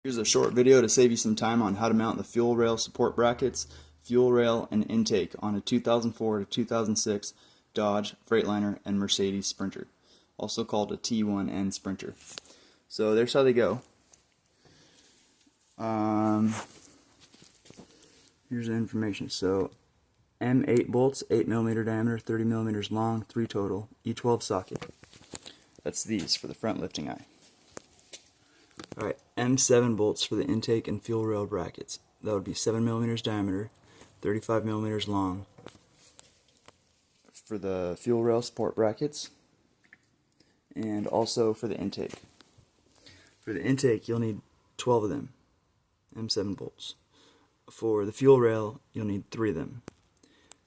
Here's a short video to save you some time on how to mount the fuel rail support brackets, fuel rail, and intake on a 2004 to 2006 Dodge Freightliner and Mercedes Sprinter, also called a T1N Sprinter. So there's how they go. Here's the information. So M8 bolts, 8mm diameter, 30mm long, 3 total, E12 socket. That's these for the front lifting eye. Alright, M7 bolts for the intake and fuel rail brackets. That would be 7mm diameter, 35mm long for the fuel rail support brackets, and also for the intake. For the intake, you'll need 12 of them, M7 bolts. For the fuel rail, you'll need 3 of them.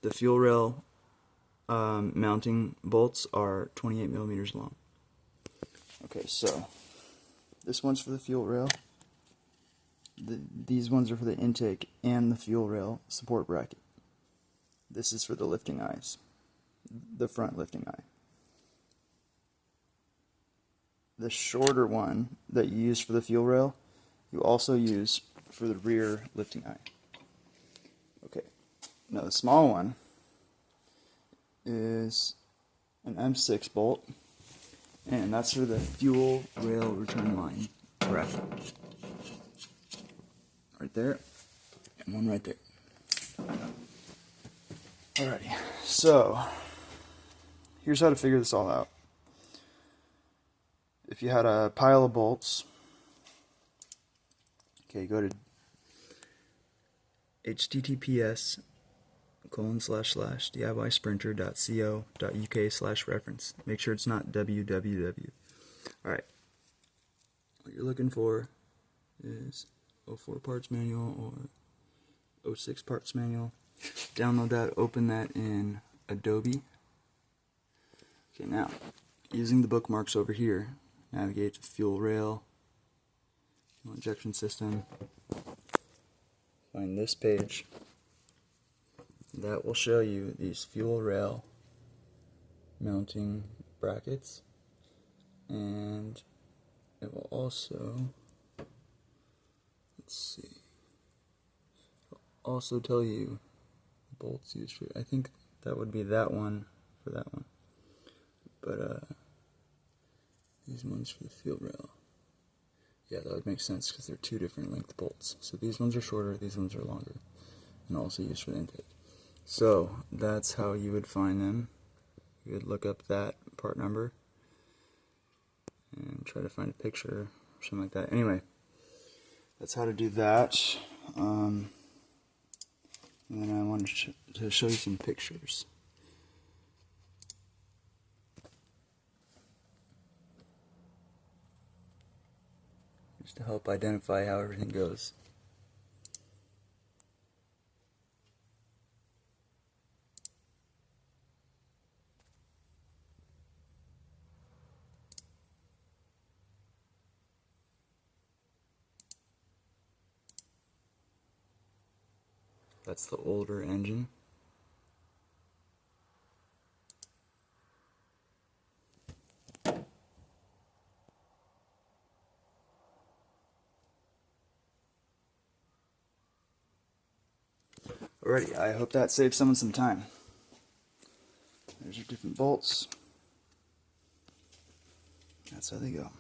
The fuel rail mounting bolts are 28mm long. Okay, so this one's for the fuel rail. These ones are for the intake and the fuel rail support bracket. This is for the lifting eyes, the front lifting eye. The shorter one that you use for the fuel rail, you also use for the rear lifting eye. Okay, now the small one is an M6 bolt, and that's for the fuel rail return line bracket. Right there, and one right there. Alrighty, so here's how to figure this all out. If you had a pile of bolts, okay, go to https://DIYsprinter.co.uk/reference. Make sure it's not www. Alright, what you're looking for is 04 parts manual or 06 parts manual. Download that, open that in Adobe. Okay, now, using the bookmarks over here, navigate to fuel rail, fuel injection system, find this page. That will show you these fuel rail mounting brackets, and it will also, let's see, it'll also tell you bolts used for, I think that would be that one for that one, but these ones for the fuel rail, yeah, that would make sense because they're 2 different length bolts. So these ones are shorter, these ones are longer, and also used for the intake. So that's how you would find them. You would look up that part number and try to find a picture or something like that. Anyway, that's how to do that. And then I wanted to show you some pictures. Just to help identify how everything goes. That's the older engine. Alrighty, I hope that saves someone some time. There's your different bolts. That's how they go.